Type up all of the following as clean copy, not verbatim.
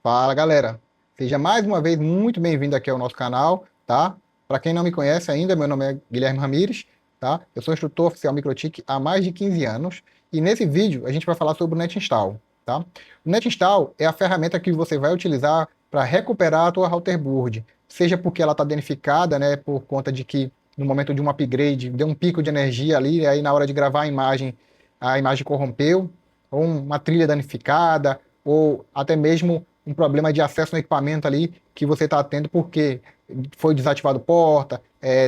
Fala, galera. Seja mais uma vez muito bem-vindo aqui ao nosso canal, tá? Para quem não me conhece ainda, meu nome é Guilherme Ramires, tá? Eu sou instrutor oficial MikroTik há mais de 15 anos e nesse vídeo a gente vai falar sobre o NetInstall, tá? O NetInstall é a ferramenta que você vai utilizar para recuperar a tua router board, seja porque ela está danificada, né, por conta de que no momento de um upgrade deu um pico de energia ali, e aí na hora de gravar a imagem corrompeu, ou uma trilha danificada, ou até mesmo um problema de acesso no equipamento ali que você está tendo porque foi desativado porta,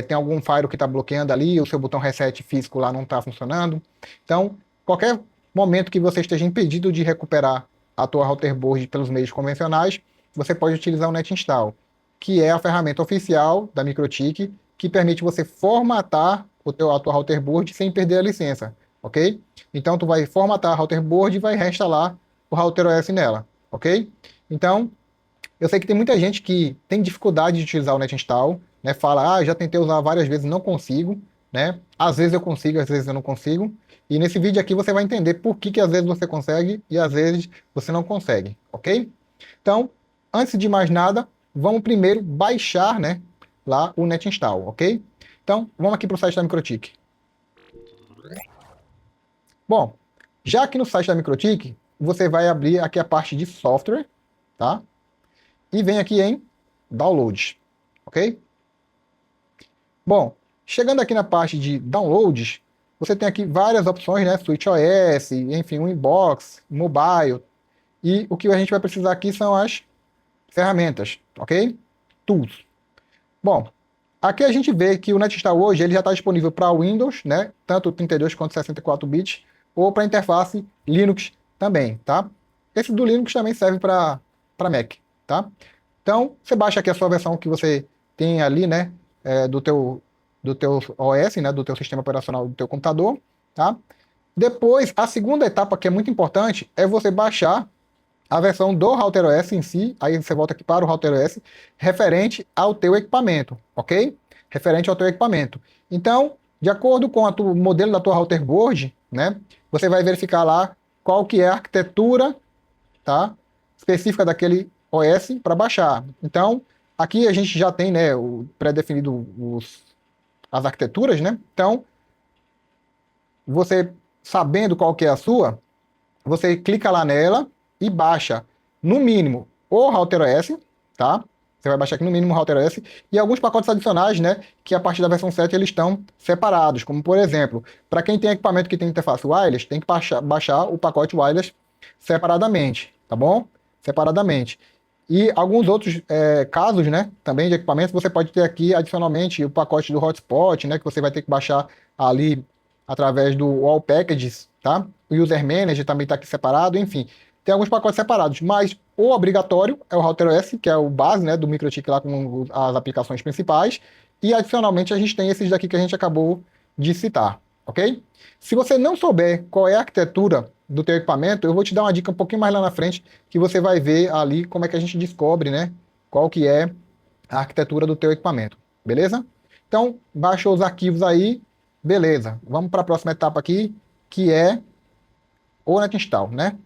tem algum firewall que está bloqueando ali, o seu botão reset físico lá não está funcionando. Então, qualquer momento que você esteja impedido de recuperar a tua router board pelos meios convencionais, você pode utilizar o NetInstall, que é a ferramenta oficial da MikroTik que permite você formatar a tua router board sem perder a licença, ok? Então, tu vai formatar a router board e vai reinstalar o router OS nela, ok? Então, eu sei que tem muita gente que tem dificuldade de utilizar o NetInstall, né? Fala, já tentei usar várias vezes, não consigo, né? Às vezes eu consigo, às vezes eu não consigo. E nesse vídeo aqui você vai entender por que às vezes você consegue e às vezes você não consegue, ok? Então, antes de mais nada, vamos primeiro baixar, né, lá o NetInstall, ok? Então, vamos aqui para o site da MikroTik. Bom, já aqui no site da MikroTik, você vai abrir aqui a parte de software, tá? E vem aqui em Downloads, ok? Bom, chegando aqui na parte de Downloads, você tem aqui várias opções, né? SwitchOS, enfim, Winbox, Mobile. E o que a gente vai precisar aqui são as ferramentas, ok? Tools. Bom, aqui a gente vê que o NetInstall hoje ele já está disponível para Windows, né? Tanto 32 quanto 64 bits, ou para interface Linux também, tá? Esse do Linux também serve para Mac, tá? Então, você baixa aqui a sua versão que você tem ali, né, do teu OS, né, do teu sistema operacional do teu computador, tá? Depois, a segunda etapa, que é muito importante, é você baixar a versão do router OS em si, aí você volta aqui para o router OS, referente ao teu equipamento, ok? Referente ao teu equipamento. Então, de acordo com o modelo da tua router board, né, você vai verificar lá qual que é a arquitetura, tá, específica daquele OS para baixar. Então, aqui a gente já tem, né, o pré-definido as arquiteturas, né? Então, você sabendo qual que é a sua, você clica lá nela e baixa, no mínimo, o router OS, tá? Você vai baixar aqui no mínimo o router OS e alguns pacotes adicionais, né? Que a partir da versão 7 eles estão separados. Como, por exemplo, para quem tem equipamento que tem interface wireless, tem que baixar o pacote wireless separadamente, tá bom? Separadamente. E alguns outros casos, né, também de equipamentos, você pode ter aqui adicionalmente o pacote do hotspot, né, que você vai ter que baixar ali através do All Packages, tá? O User Manager também está aqui separado, enfim. Tem alguns pacotes separados, mas o obrigatório é o Router OS, que é o base, né, do MikroTik lá com as aplicações principais, e adicionalmente a gente tem esses daqui que a gente acabou de citar, ok? Se você não souber qual é a arquitetura do teu equipamento, eu vou te dar uma dica um pouquinho mais lá na frente, que você vai ver ali como é que a gente descobre, né, qual que é a arquitetura do teu equipamento, beleza? Então, baixa os arquivos aí, beleza. Vamos para a próxima etapa aqui, que é o NetInstall, né?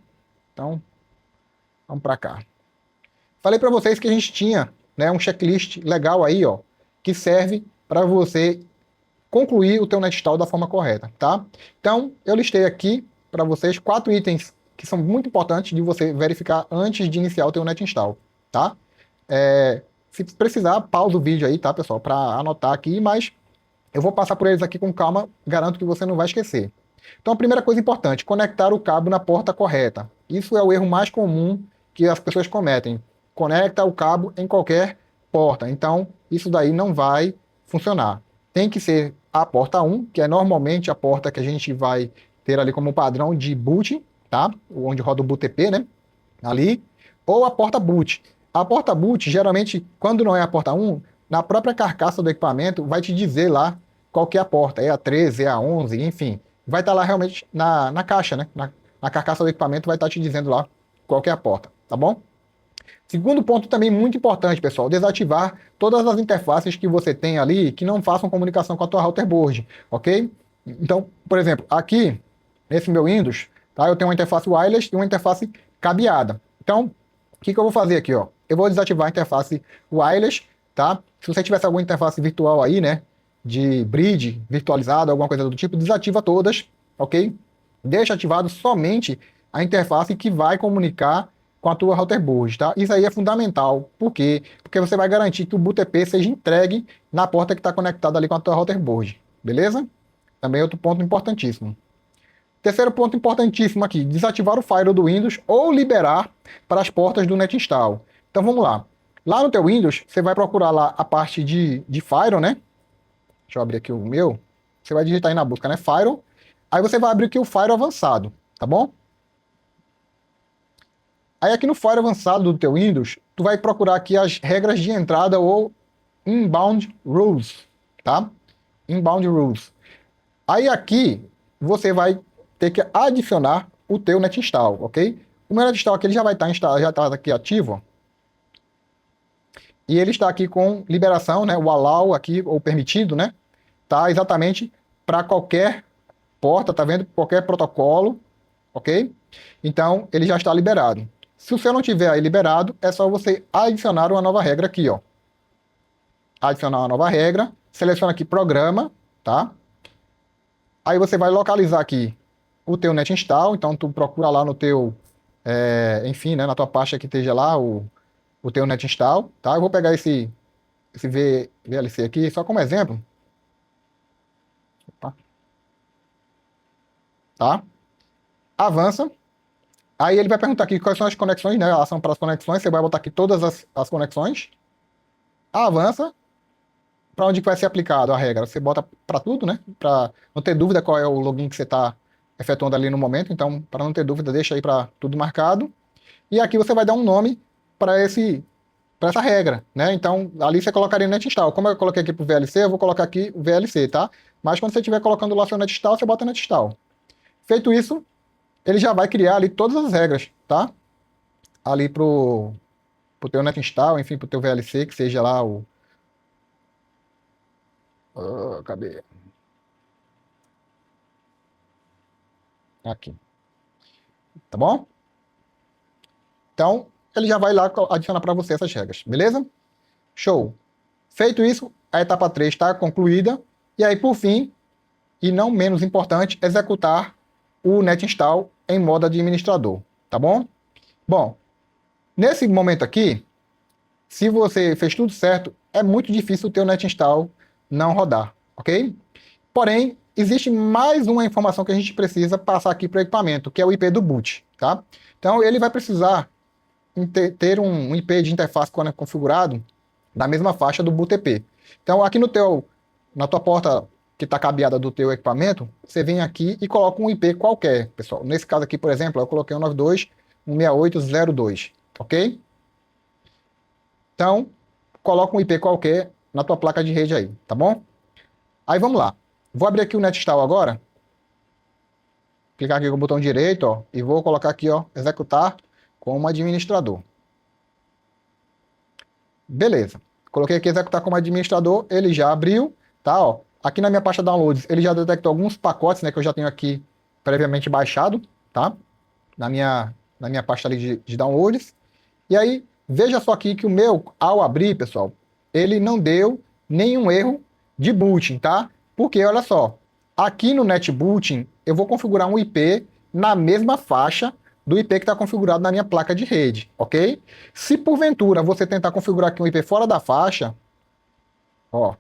Então, vamos para cá. Falei para vocês que a gente tinha, né, um checklist legal aí, ó, que serve para você concluir o teu NetInstall da forma correta, tá? Então, eu listei aqui para vocês 4 itens que são muito importantes de você verificar antes de iniciar o teu NetInstall, tá? Se precisar, pausa o vídeo aí, tá, pessoal, para anotar aqui, mas eu vou passar por eles aqui com calma, garanto que você não vai esquecer. Então, a primeira coisa importante, conectar o cabo na porta correta. Isso é o erro mais comum que as pessoas cometem. Conecta o cabo em qualquer porta. Então, isso daí não vai funcionar. Tem que ser a porta 1, que é normalmente a porta que a gente vai ter ali como padrão de boot, tá? Onde roda o BOOTP, né? Ali. Ou a porta boot. A porta boot, geralmente, quando não é a porta 1, na própria carcaça do equipamento, vai te dizer lá qual que é a porta. É a 13, é a 11, enfim. Vai estar lá realmente na caixa, né? Na carcaça do equipamento vai estar te dizendo lá qual que é a porta, tá bom? Segundo ponto também muito importante, pessoal, desativar todas as interfaces que você tem ali que não façam comunicação com a tua router board, ok? Então, por exemplo, aqui, nesse meu Windows, tá? Eu tenho uma interface wireless e uma interface cabeada. Então, O que que eu vou fazer aqui, ó? Eu vou desativar a interface wireless, tá? Se você tivesse alguma interface virtual aí, né, de bridge virtualizado, alguma coisa do tipo, desativa todas, ok? Deixa ativado somente a interface que vai comunicar com a tua router board, tá? Isso aí é fundamental. Por quê? Porque você vai garantir que o BTP seja entregue na porta que está conectada ali com a tua router board, beleza? Também outro ponto importantíssimo. Terceiro ponto importantíssimo aqui, desativar o firewall do Windows ou liberar para as portas do NetInstall. Então vamos lá. Lá no teu Windows, você vai procurar lá a parte de firewall, né? Deixa eu abrir aqui o meu. Você vai digitar aí na busca, né? Firewall. Aí você vai abrir aqui o firewall avançado, tá bom? Aí aqui no firewall avançado do teu Windows, tu vai procurar aqui as regras de entrada ou inbound rules, tá? Inbound rules. Aí aqui você vai ter que adicionar o teu NetInstall, ok? O meu NetInstall aqui ele já vai estar instalado, já está aqui ativo, ó. E ele está aqui com liberação, né? O allow aqui, ou permitido, né? Tá exatamente para qualquer porta, tá vendo? Qualquer protocolo, ok? Então ele já está liberado. Se o seu não tiver aí liberado, é só você adicionar uma nova regra aqui, ó. Adicionar uma nova regra, seleciona aqui programa, tá? Aí você vai localizar aqui o teu NetInstall, então tu procura lá no teu, enfim, né, na tua pasta que esteja lá o teu NetInstall, tá? Eu vou pegar esse VLC aqui só como exemplo, opa, tá? Avança, aí ele vai perguntar aqui quais são as conexões, né, elas são para as conexões, você vai botar aqui todas as conexões, avança, para onde que vai ser aplicado a regra? Você bota para tudo, né, para não ter dúvida qual é o login que você está efetuando ali no momento, então, para não ter dúvida, deixa aí para tudo marcado. E aqui você vai dar um nome para essa regra, né? Então, ali você colocaria NetInstall. Como eu coloquei aqui para o VLC, eu vou colocar aqui o VLC, tá? Mas quando você estiver colocando lá seu NetInstall, você bota NetInstall. Feito isso, ele já vai criar ali todas as regras, tá? Ali pro teu NetInstall, enfim, pro teu VLC, que seja lá o... cadê? Aqui, tá bom? Então, ele já vai lá adicionar para você essas regras, beleza? Show! Feito isso, a etapa 3 está concluída. E aí, por fim, e não menos importante, executar o NetInstall em modo administrador, tá bom? Bom, nesse momento aqui, se você fez tudo certo, é muito difícil o teu NetInstall não rodar, ok? Porém, existe mais uma informação que a gente precisa passar aqui para o equipamento, que é o IP do boot, tá? Então, ele vai precisar ter um IP de interface configurado da mesma faixa do BTP. Então, aqui na tua porta que está cabeada do teu equipamento, você vem aqui e coloca um IP qualquer, pessoal. Nesse caso aqui, por exemplo, eu coloquei 192.168.0.2, ok? Então, coloca um IP qualquer na tua placa de rede aí, tá bom? Aí vamos lá. Vou abrir aqui o NetInstall agora, clicar aqui com o botão direito, ó, e vou colocar aqui, ó, executar como administrador. Beleza. Coloquei aqui executar como administrador, ele já abriu, tá, ó. Aqui na minha pasta downloads, ele já detectou alguns pacotes, né, que eu já tenho aqui previamente baixado, tá? Na minha pasta ali de downloads. E aí, veja só aqui que o meu, ao abrir, pessoal, ele não deu nenhum erro de booting, tá? Porque, olha só, aqui no NetBooting, eu vou configurar um IP na mesma faixa do IP que está configurado na minha placa de rede, ok? Se porventura você tentar configurar aqui um IP fora da faixa, ó,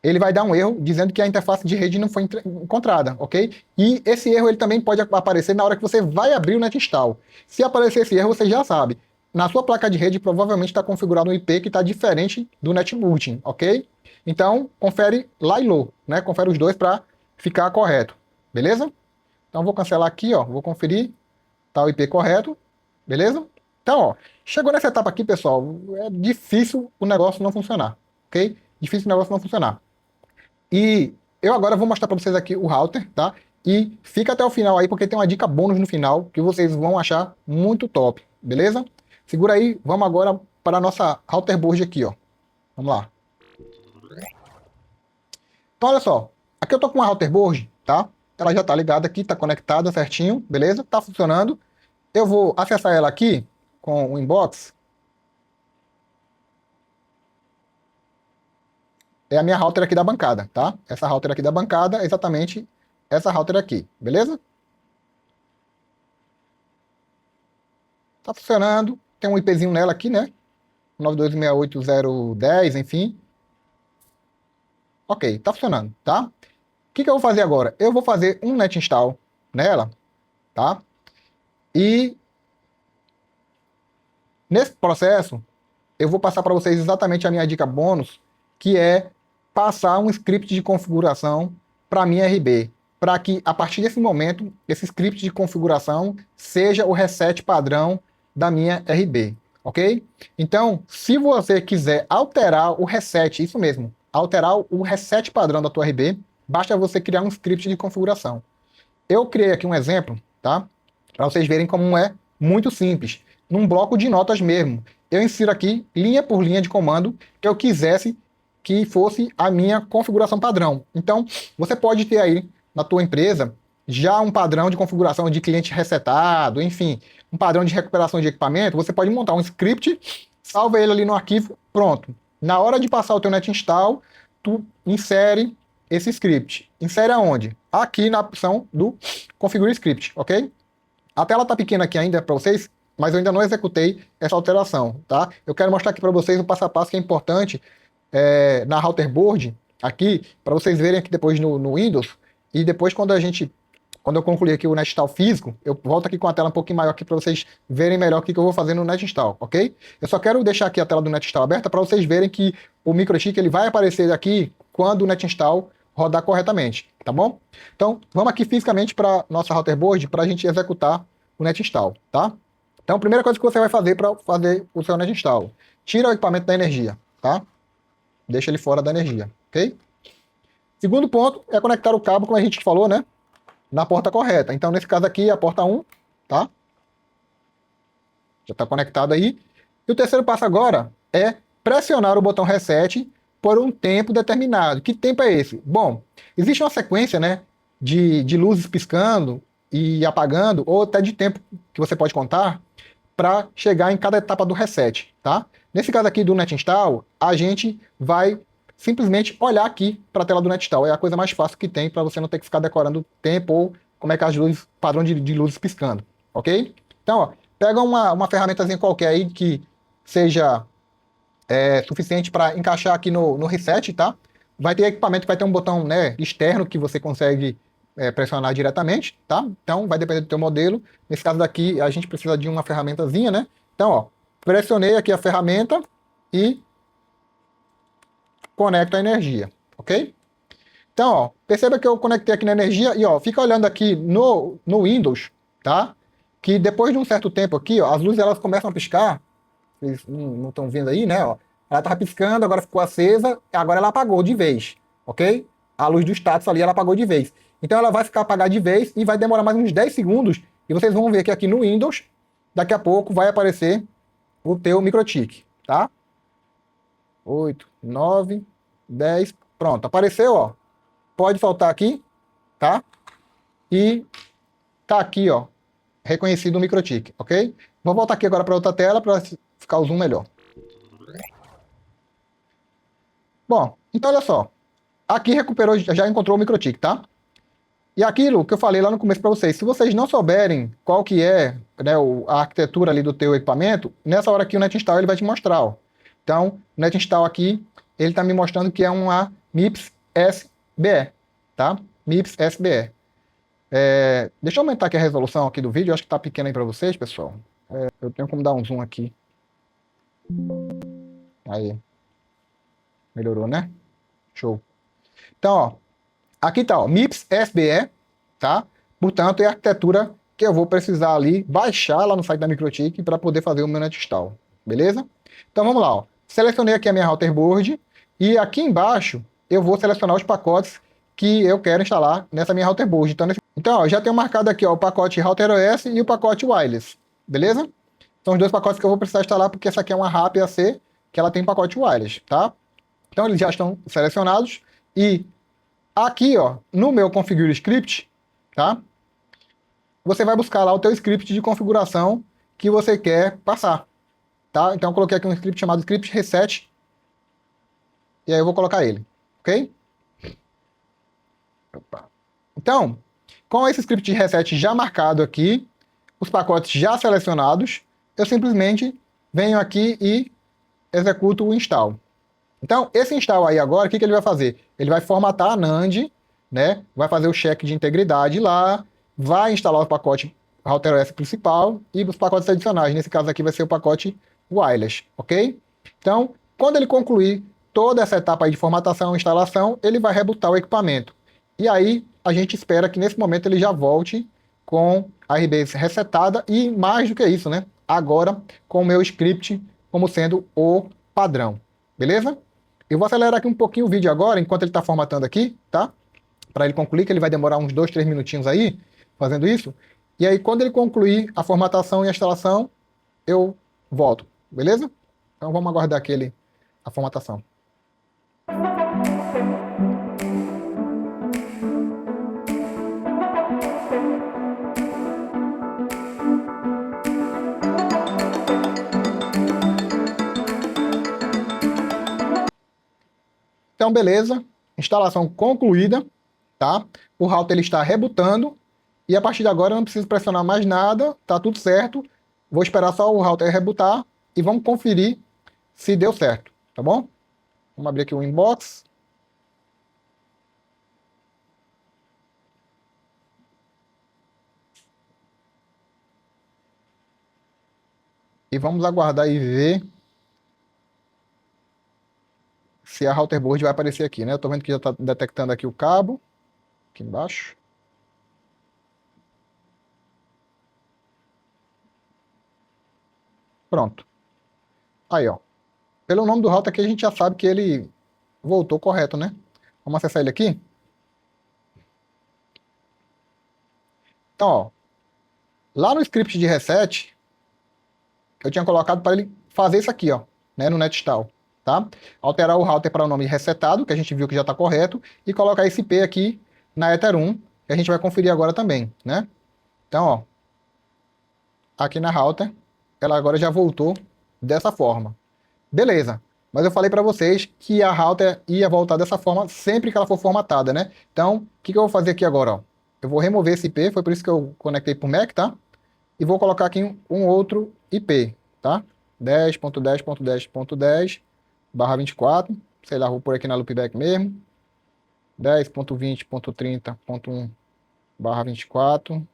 ele vai dar um erro dizendo que a interface de rede não foi encontrada, ok? E esse erro ele também pode aparecer na hora que você vai abrir o NetInstall. Se aparecer esse erro, você já sabe. Na sua placa de rede provavelmente está configurado um IP que está diferente do NetBooting, ok? Então, confere lá e low, né? Confere os dois para ficar correto, beleza? Então, vou cancelar aqui, ó, vou conferir, tá o IP correto, beleza? Então, ó, chegou nessa etapa aqui, pessoal, é difícil o negócio não funcionar, ok? Difícil o negócio não funcionar. E eu agora vou mostrar para vocês aqui o router, tá? E fica até o final aí, porque tem uma dica bônus no final que vocês vão achar muito top, beleza? Segura aí, vamos agora para a nossa router board aqui, ó. Vamos lá. Então, olha só. Aqui eu tô com uma router board, tá? Ela já tá ligada aqui, tá conectada certinho, beleza? Tá funcionando. Eu vou acessar ela aqui com o inbox. É a minha router aqui da bancada, tá? Essa router aqui da bancada é exatamente essa router aqui, beleza? Tá funcionando. Tem um IPzinho nela aqui, né? 92.68.0.10, enfim. Ok, tá funcionando, tá? O que eu vou fazer agora? Eu vou fazer um net install nela, tá? E nesse processo, eu vou passar para vocês exatamente a minha dica bônus, que é passar um script de configuração para a minha RB, para que a partir desse momento, esse script de configuração seja o reset padrão da minha RB, ok? Então, se você quiser alterar o reset, isso mesmo, alterar o reset padrão da tua RB, basta você criar um script de configuração. Eu criei aqui um exemplo, tá? Para vocês verem como é muito simples. Num bloco de notas mesmo. Eu insiro aqui, linha por linha de comando, que eu quisesse que fosse a minha configuração padrão. Então, você pode ter aí na tua empresa já um padrão de configuração de cliente resetado, enfim, um padrão de recuperação de equipamento. Você pode montar um script, salva ele ali no arquivo, pronto. Na hora de passar o teu net install, tu insere esse script. Insere aonde? Aqui na opção do Configure Script, ok? A tela tá pequena aqui ainda para vocês, mas eu ainda não executei essa alteração, tá? Eu quero mostrar aqui para vocês o passo a passo que é importante na router board, aqui, para vocês verem aqui depois no Windows, e depois quando eu concluir aqui o net install físico, eu volto aqui com a tela um pouquinho maior aqui para vocês verem melhor o que eu vou fazer no net install, ok? Eu só quero deixar aqui a tela do net install aberta para vocês verem que o microtik ele vai aparecer aqui quando o net install rodar corretamente, tá bom? Então, vamos aqui fisicamente para nossa router board para a gente executar o net install, tá? Então, a primeira coisa que você vai fazer para fazer o seu net install, tira o equipamento da energia, tá? Deixa ele fora da energia, ok? Segundo ponto é conectar o cabo, como a gente falou, né? Na porta correta. Então, nesse caso aqui, a porta 1, tá? Já está conectado aí. E o terceiro passo agora é pressionar o botão reset por um tempo determinado. Que tempo é esse? Bom, existe uma sequência, né, de luzes piscando e apagando, ou até de tempo que você pode contar, para chegar em cada etapa do reset, tá? Nesse caso aqui do net install, a gente vai simplesmente olhar aqui para a tela do net install. É a coisa mais fácil que tem para você não ter que ficar decorando tempo ou como é que as luzes, padrão de luzes piscando, ok? Então, ó, pega uma ferramentazinha qualquer aí que seja suficiente para encaixar aqui no reset, tá? Vai ter equipamento que vai ter um botão, né, externo que você consegue pressionar diretamente, tá? Então vai depender do teu modelo. Nesse caso daqui a gente precisa de uma ferramentazinha, né? Então, ó, pressionei aqui a ferramenta e conecto a energia, ok? Então, ó, perceba que eu conectei aqui na energia e ó, fica olhando aqui no Windows, tá? Que depois de um certo tempo aqui, ó, as luzes elas começam a piscar. Vocês não estão vendo aí, né? Ó. Ela estava piscando, agora ficou acesa, agora ela apagou de vez, ok? A luz do status ali, ela apagou de vez. Então ela vai ficar apagada de vez e vai demorar mais uns 10 segundos. E vocês vão ver que aqui no Windows, daqui a pouco vai aparecer o teu microtik, tá? 8, 9, 10, pronto. Apareceu, ó. Pode soltar aqui, tá? E tá aqui, ó, reconhecido o microtik, ok? Vou voltar aqui agora para outra tela para ficar o zoom melhor. Bom, então olha só. Aqui recuperou, já encontrou o microtik, tá? E aquilo que eu falei lá no começo para vocês, se vocês não souberem qual que é, né, a arquitetura ali do teu equipamento, nessa hora aqui o net install ele vai te mostrar, ó. Então, o net install aqui, ele está me mostrando que é uma MIPS SBE, tá? MIPS SBE. Deixa eu aumentar aqui a resolução aqui do vídeo, eu acho que está pequena aí para vocês, pessoal. Eu tenho como dar um zoom aqui. Aí. Melhorou, né? Show. Então, ó, aqui tá, ó, MIPS SBE, tá? Portanto, é a arquitetura que eu vou precisar ali baixar lá no site da Microtik para poder fazer o meu net install, beleza? Então vamos lá, ó. Selecionei aqui a minha router board e aqui embaixo eu vou selecionar os pacotes que eu quero instalar nessa minha router board. Então ó, já tenho marcado aqui ó, o pacote Router OS e o pacote Wireless, beleza? São os dois pacotes que eu vou precisar instalar porque essa aqui é uma RAP AC que ela tem pacote Wireless, tá? Então eles já estão selecionados e aqui, ó, no meu Configure Script, tá? você vai buscar lá o teu script de configuração que você quer passar, tá? Então eu coloquei aqui um script chamado script reset, e aí eu vou colocar ele, ok? Opa. Então, com esse script de reset já marcado aqui, os pacotes já selecionados, eu simplesmente venho aqui e executo o install. Então, esse install aí agora, o que ele vai fazer? Ele vai formatar a NAND, né? Vai fazer o check de integridade lá, vai instalar o pacote RouterOS principal e os pacotes adicionais. Nesse caso aqui vai ser o pacote wireless, ok? Então, quando ele concluir toda essa etapa aí de formatação e instalação, ele vai rebootar o equipamento. E aí, a gente espera que nesse momento ele já volte com a RBase resetada e mais do que isso, né? Agora com o meu script como sendo o padrão. Beleza? Eu vou acelerar aqui um pouquinho o vídeo agora, enquanto ele está formatando aqui, tá? Para ele concluir, que ele vai demorar uns 2, 3 minutinhos aí, fazendo isso. E aí, quando ele concluir a formatação e a instalação, eu volto, beleza? Então vamos aguardar aqui a formatação. Então, beleza. Instalação concluída, tá? O router ele está rebutando. E a partir de agora eu não preciso pressionar mais nada, tá tudo certo. Vou esperar só o router rebutar e vamos conferir se deu certo, tá bom? Vamos abrir aqui o inbox. E vamos aguardar e ver se a router board vai aparecer aqui, né? Eu tô vendo que já está detectando aqui o cabo, aqui embaixo. Pronto. Aí, ó. Pelo nome do router aqui a gente já sabe que ele voltou correto, né? Vamos acessar ele aqui. Então, ó. Lá no script de reset, eu tinha colocado para ele fazer isso aqui, ó, né, no netinstall, tá? Alterar o router para o nome resetado, que a gente viu que já está correto, e colocar esse IP aqui na Ether1, que a gente vai conferir agora também, né? Então, ó, aqui na router, ela agora já voltou dessa forma. Beleza, mas eu falei para vocês que a router ia voltar dessa forma sempre que ela for formatada, né? Então, o que eu vou fazer aqui agora, ó? Eu vou remover esse IP, foi por isso que eu conectei para o Mac, tá? E vou colocar aqui um outro IP, tá? 10.10.10.10/24, sei lá, vou pôr aqui na loopback mesmo. 10.20.30.1/24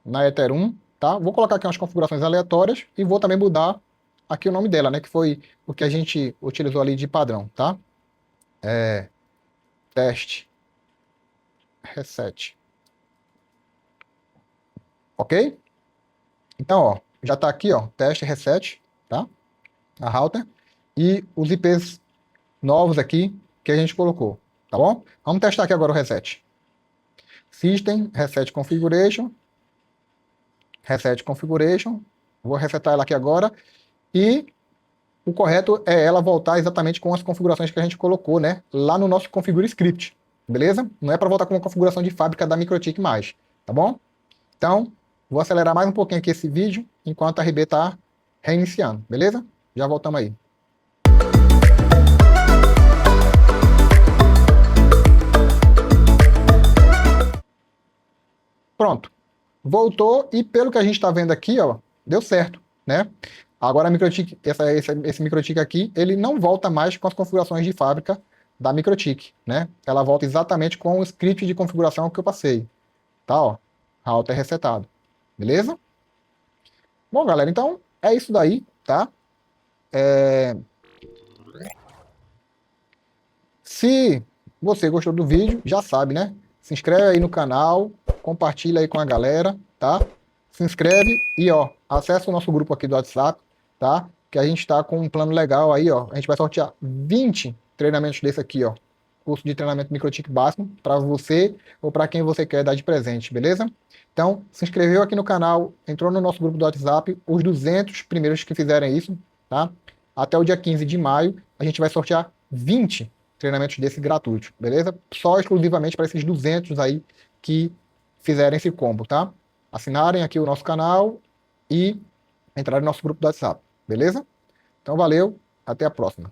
na Ether1, tá? Vou colocar aqui umas configurações aleatórias e vou também mudar aqui o nome dela, né? Que foi o que a gente utilizou ali de padrão, tá? Teste reset. Ok? Então, ó, já tá aqui, ó, teste reset, tá? A router. E os IPs novos aqui que a gente colocou, tá bom? Vamos testar aqui agora o reset. System, reset configuration, reset configuration. Vou resetar ela aqui agora. E o correto é ela voltar exatamente com as configurações que a gente colocou, né? Lá no nosso configure script, beleza? Não é para voltar com uma configuração de fábrica da MikroTik mais, tá bom? Então, vou acelerar mais um pouquinho aqui esse vídeo, enquanto a RB está reiniciando, beleza? Já voltamos aí. Pronto. Voltou e pelo que a gente está vendo aqui, ó, deu certo, né? Agora a MikroTik, esse MikroTik aqui, ele não volta mais com as configurações de fábrica da MikroTik, né? Ela volta exatamente com o script de configuração que eu passei, tá? Ó, router resetado, beleza? Bom, galera, então é isso daí, tá? Se você gostou do vídeo, já sabe, né? Se inscreve aí no canal, compartilha aí com a galera, tá? Se inscreve e, ó, acessa o nosso grupo aqui do WhatsApp, tá? Que a gente tá com um plano legal aí, ó. A gente vai sortear 20 treinamentos desse aqui, ó. Curso de treinamento MikroTik básico para você ou para quem você quer dar de presente, beleza? Então, se inscreveu aqui no canal, entrou no nosso grupo do WhatsApp, os 200 primeiros que fizerem isso, tá? Até o dia 15 de maio, a gente vai sortear 20 treinamentos desse gratuito, beleza? Só exclusivamente para esses 200 aí que fizerem esse combo, tá? assinarem aqui o nosso canal e entrarem no nosso grupo do WhatsApp, beleza? Então valeu, até a próxima.